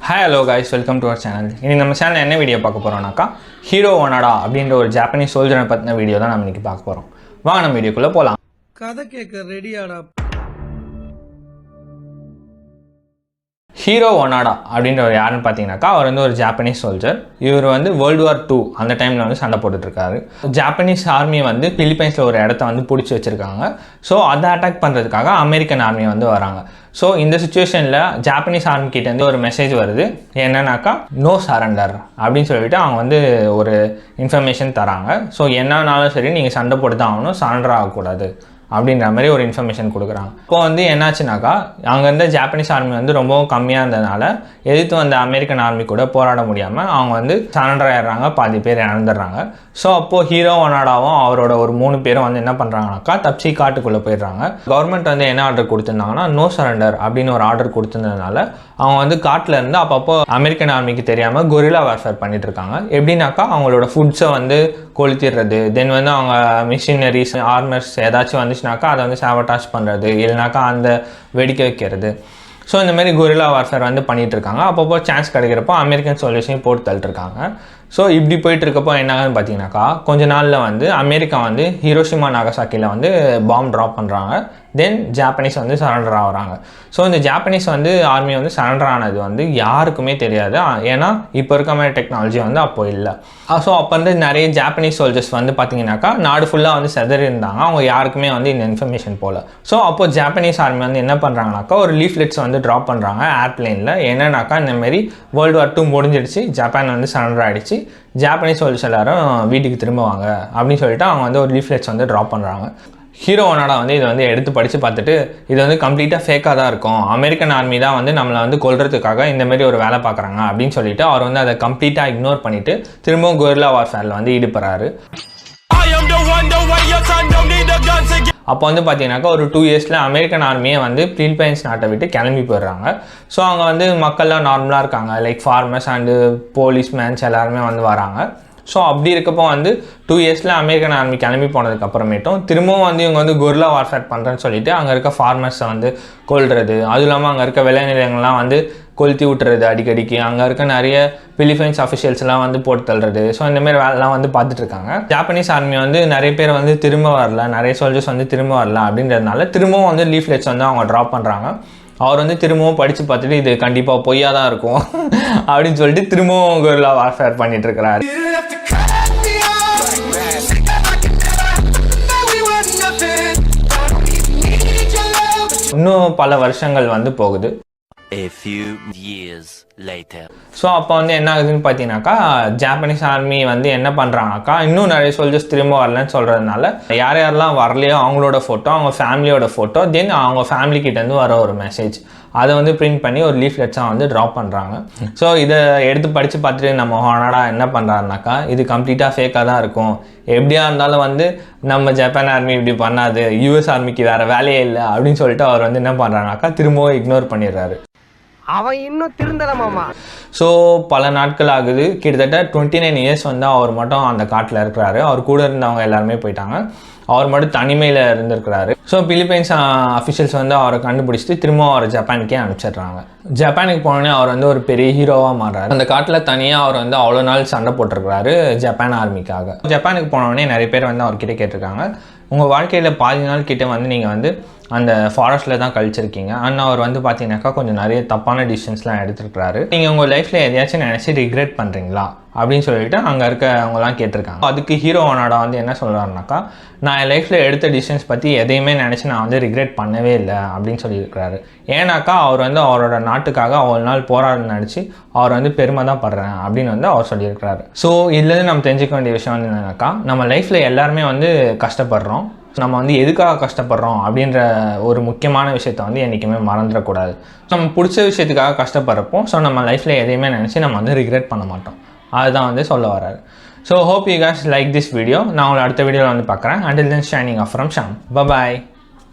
Hi hello guys, welcome to our channel. In நம்ம சேனல்ல என்ன வீடியோ பார்க்க போறோம்னாக்கா ஹீரோ ஒனாடா அப்படிங்கற ஒரு ஜாப்பனீஸ் சோல்ஜரை பத்தின வீடியோ தான் நாம இன்னைக்கு பார்க்க போறோம். வாங்க நம்ம வீடியோக்குள்ள போலாம். கதை கேட்க ரெடியாடா. ஹீரோ ஒனாடா அப்படின்றவர் யாருன்னு பார்த்தீங்கன்னாக்கா அவர் வந்து ஒரு ஜாப்பனீஸ் சோல்ஜர். இவர் வந்து வேர்ல்டு வார் 2 அந்த டைமில் வந்து சண்டை போட்டுட்ருக்காரு. ஜாப்பனீஸ் ஆர்மி வந்து பிலிப்பைன்ஸில் ஒரு இடத்த வந்து பிடிச்சி வச்சுருக்காங்க. ஸோ அதை அட்டாக் பண்ணுறதுக்காக அமெரிக்கன் ஆர்மி வந்து வராங்க. ஸோ இந்த சுச்சுவேஷனில் ஜாப்பனீஸ் ஆர்மி கிட்டேருந்து ஒரு மெசேஜ் வருது, என்னன்னாக்கா நோ சரண்டர் அப்படின்னு சொல்லிட்டு அவங்க வந்து ஒரு இன்ஃபர்மேஷன் தராங்க. ஸோ என்னன்னாலும் சரி நீங்கள் சண்டை போட்டு தான் ஆகணும், சரண்டர் ஆகக்கூடாது அப்படின்ற மாதிரி ஒரு இன்ஃபர்மேஷன் கொடுக்குறாங்க. இப்போ வந்து என்னாச்சுனாக்கா அங்கே இருந்த ஜாப்பனீஸ் ஆர்மி வந்து ரொம்பவும் கம்மியாக இருந்ததுனால எதிர்த்து வந்த அமெரிக்கன் ஆர்மி கூட போராட முடியாமல் அவங்க வந்து சரண்டர் ஆகிடுறாங்க, பாதி பேர் இறந்துடுறாங்க. ஸோ அப்போது ஹீரோ ஒனாடாவும் அவரோட ஒரு 3 பேரும் வந்து என்ன பண்ணுறாங்கனாக்கா தப்பிச்சு காட்டுக்குள்ளே போயிடுறாங்க. கவர்மெண்ட் வந்து என்ன ஆர்டர் கொடுத்துருந்தாங்கன்னா நோ சரண்டர் அப்படின்னு ஒரு ஆர்டர் கொடுத்துருந்ததுனால அவங்க வந்து காட்டில் இருந்து அப்பப்போ அமெரிக்கன் ஆர்மிக்கு தெரியாமல் கொரில்லா வார்ஃபேர் பண்ணிட்டு இருக்காங்க. எப்படின்னாக்கா அவங்களோட ஃபுட்ஸை வந்து கொளுத்திடுறது, தென் வந்து அவங்க மிஷினரிஸ் ஆர்மர்ஸ் ஏதாச்சும் வந்துச்சுனாக்கா அதை வந்து சாவட்டாச் பண்ணுறது, இல்லைனாக்கா அந்த வெடிக்க வைக்கிறது. ஸோ இந்த மாதிரி கொரில்லா வார்ஃபேர் வந்து பண்ணிகிட்டு இருக்காங்க. அப்பப்போ சான்ஸ் கிடைக்கிறப்போ அமெரிக்கன் சோல்ஜர்ஸையும் போட்டு தள்ளிட்டுருக்காங்க. ஸோ இப்படி போயிட்டுருக்கப்போ என்னாகன்னு பார்த்தீங்கன்னாக்கா கொஞ்ச நாளில் வந்து அமெரிக்கா வந்து ஹிரோஷிமா நாகசாக்கியில் வந்து பாம்பு ட்ராப் பண்ணுறாங்க. தென் ஜாப்பனீஸ் வந்து சரண்டர் ஆகுறாங்க. ஸோ இந்த ஜாப்பனீஸ் வந்து ஆர்மி வந்து சரண்டர் ஆனது வந்து யாருக்குமே தெரியாது, ஏன்னா இப்போ இருக்க மாதிரி டெக்னாலஜி வந்து அப்போ இல்லை. ஸோ அப்போ வந்து நிறைய ஜாப்பனீஸ் சோல்ஜர்ஸ் வந்து பார்த்தீங்கன்னாக்கா நாடு ஃபுல்லாக வந்து செதறி இருந்தாங்க, அவங்க யாருக்குமே வந்து இந்த இன்ஃபர்மேஷன் போகல. ஸோ அப்போது ஜாப்பனீஸ் ஆர்மி வந்து என்ன பண்ணுறாங்கனாக்கா ஒரு லீஃப்லெட்ஸ் வந்து ட்ராப் பண்ணுறாங்க ஏர்ப்ளைனில். என்னன்னாக்கா இந்தமாரி வேர்ல்டு வார் 2 முடிஞ்சிடுச்சு, ஜப்பான் வந்து சரண்டர் ஆகிடுச்சு, ஜாப்பனீஸ் சோல்ஜர்ஸ் எல்லாரும் வீட்டுக்கு திரும்புவாங்க அப்படின்னு சொல்லிட்டு அவங்க வந்து ஒரு லீஃப்லெட்ஸ் வந்து ட்ராப் பண்ணுறாங்க. ஹீரோ ஒனாடா வந்து இதை வந்து எடுத்து படித்து பார்த்துட்டு இது வந்து கம்ப்ளீட்டாக ஃபேக்காக தான் இருக்கும், அமெரிக்கன் ஆர்மி தான் வந்து நம்மளை வந்து கொல்றதுக்காக இந்தமாரி ஒரு வேலை பார்க்குறாங்க அப்படின்னு சொல்லிட்டு அவர் வந்து அதை கம்ப்ளீட்டாக இக்னோர் பண்ணிவிட்டு திரும்பவும் கொரில்லா வார்ஃபேரில் வந்து ஈடுபடுறாரு. அப்போ வந்து பார்த்தீங்கன்னாக்கா ஒரு 2 இயர்ஸில் அமெரிக்கன் ஆர்மியை வந்து பிலிப்பைன்ஸ் நாட்டை விட்டு கிளம்பி போயிடுறாங்க. ஸோ அவங்க வந்து மக்கள்லாம் நார்மலாக இருக்காங்க, லைக் ஃபார்மர்ஸ் அண்டு போலீஸ்மேன்ஸ் எல்லாருமே வந்து வராங்க. ஸோ அப்படி இருக்கப்போ வந்து 2 இயர்ஸில் அமெரிக்கன் ஆர்மி கிளம்பி போனதுக்கு அப்புறமேட்டும் திரும்பவும் வந்து இவங்க வந்து கொரில்லா வார்ஃபேர் பண்ணுறேன்னு சொல்லிட்டு அங்கே இருக்க ஃபார்மர்ஸை வந்து கொல்றது, அதுவும் இல்லாமல் அங்கே இருக்க விளைநிலங்கள்லாம் வந்து கொளுத்தி விட்டுறது அடிக்கடிக்கு, அங்கே இருக்க நிறைய பிலிப்பைன்ஸ் அஃபிஷியல்ஸ்லாம் வந்து போட்டு தள்ளுறது. ஸோ இந்தமாரி வேலைலாம் வந்து பார்த்துட்டு இருக்காங்க. ஜாப்பனீஸ் ஆர்மி வந்து நிறைய பேர் வந்து திரும்ப வரல, நிறைய சோல்ஜர்ஸ் வந்து திரும்ப வரல அப்படின்றதுனால திரும்பவும் வந்து லீஃப்லெட்ஸ் வந்து அவங்க ட்ராப் பண்ணுறாங்க. அவர் வந்து திரும்பவும் படித்து பார்த்துட்டு இது கண்டிப்பாக பொய்யாக தான் இருக்கும் அப்படின்னு சொல்லிட்டு திரும்பவும் கொரில்லா வார்ஃபேர் பண்ணிட்டு இருக்கிறாரு. இன்னும் பல வருஷங்கள் வந்து போகுது. A few years later. So அப்போ வந்து என்ன ஆகுதுன்னு பார்த்தீங்கன்னாக்கா ஜாப்பனீஸ் ஆர்மி வந்து என்ன பண்ணுறாங்கனாக்கா இன்னும் நிறைய சோல்ஜர்ஸ் திரும்ப வரலன்னு சொல்கிறதுனால யார் யாரெல்லாம் வரலையோ அவங்களோட ஃபோட்டோ, அவங்க ஃபேமிலியோட ஃபோட்டோ, தென் அவங்க ஃபேமிலிக்கிட்டேருந்து வர ஒரு மெசேஜ் அதை வந்து பிரிண்ட் பண்ணி ஒரு லீஃப்லெட்ஸாக வந்து ட்ராப் பண்ணுறாங்க. ஸோ இதை எடுத்து படித்து பார்த்துட்டு நம்ம ஒனாடா என்ன பண்ணுறாருனாக்கா இது கம்ப்ளீட்டாக ஃபேக்காக தான் இருக்கும், எப்படியா இருந்தாலும் வந்து நம்ம ஜப்பான் ஆர்மி இப்படி பண்ணாது, யூஎஸ் ஆர்மிக்கு வேறு வேலையே இல்லை அப்படின்னு சொல்லிட்டு அவர் வந்து என்ன பண்ணுறாங்கனாக்கா திரும்பவும் இக்னோர் பண்ணிடுறாரு. அவன் இன்னும் திருந்தலமாமா. ஸோ பல நாட்கள் ஆகுது, கிட்டத்தட்ட 29 இயர்ஸ் வந்து அவர் மட்டும் அந்த காட்டில் இருக்கிறாரு. அவர் கூட இருந்தவங்க எல்லாருமே போயிட்டாங்க, அவர் மட்டும் தனிமையில் இருந்திருக்கிறாரு. ஸோ பிலிப்பைன்ஸ் அஃபிஷியல்ஸ் வந்து அவரை கண்டுபிடிச்சிட்டு திரும்ப அவரை ஜப்பானுக்கே அனுப்பிச்சிடுறாங்க. ஜப்பானுக்கு போனோடனே அவர் வந்து ஒரு பெரிய ஹீரோவாக மாறுறாரு. அந்த காட்டில் தனியாக அவர் வந்து அவ்வளோ நாள் சண்டை போட்டிருக்கிறாரு ஜப்பான் ஆர்மிக்காக. ஜப்பானுக்கு போனோடனே நிறைய பேர் வந்து அவர்கிட்ட கேட்டிருக்காங்க, உங்கள் வாழ்க்கையில் பாதி நாள் கிட்டே வந்து நீங்கள் வந்து அந்த ஃபாரஸ்ட்டில் தான் கழிச்சிருக்கீங்க, ஆனால் அவர் வந்து பார்த்தீங்கன்னாக்கா கொஞ்சம் நிறைய தப்பான டிசிஷன்ஸ்லாம் எடுத்துருக்கிறாரு, நீங்கள் உங்கள் லைஃப்பில் எதையாச்சும் நினச்சி ரிக்ரெட் பண்ணுறீங்களா அப்படின்னு சொல்லிட்டு அங்கே இருக்கவங்கலாம் கேட்டிருக்காங்க. அதுக்கு ஹீரோ ஒனாடா வந்து என்ன சொல்கிறாருனாக்கா நான் என் லைஃப்பில் எடுத்த டிசிஷன்ஸ் பற்றி எதையுமே நினச்சி நான் வந்து ரிக்ரெட் பண்ணவே இல்லை அப்படின்னு சொல்லியிருக்கிறாரு. ஏன்னாக்கா அவர் வந்து அவரோட நாட்டுக்காக அவ்வளோ நாள் போராட நினச்சி அவர் வந்து பெருமை தான் படுறேன் அப்படின்னு வந்து அவர் சொல்லியிருக்கிறாரு. ஸோ இதுலேருந்து நம்ம தெரிஞ்சுக்க வேண்டிய விஷயம் வந்து என்னன்னாக்கா நம்ம லைஃப்பில் எல்லாருமே வந்து கஷ்டப்படுறோம், நம்ம வந்து எதுக்காக கஷ்டப்படுறோம் அப்படின்ற ஒரு முக்கியமான விஷயத்தை வந்து என்றைக்குமே மறந்துடக்கூடாது. நம்ம பிடிச்ச விஷயத்துக்காக கஷ்டப்படுறப்போ ஸோ நம்ம லைஃப்பில் எதையுமே நினச்சி நம்ம வந்து ரிக்ரெட் பண்ண மாட்டோம், அதுதான் வந்து சொல்ல வராரு. So hope you guys like this video. நான் உங்களை அடுத்த வீடியோவில் வந்து பார்க்குறேன். Until then, signing off from Sham. Bye bye.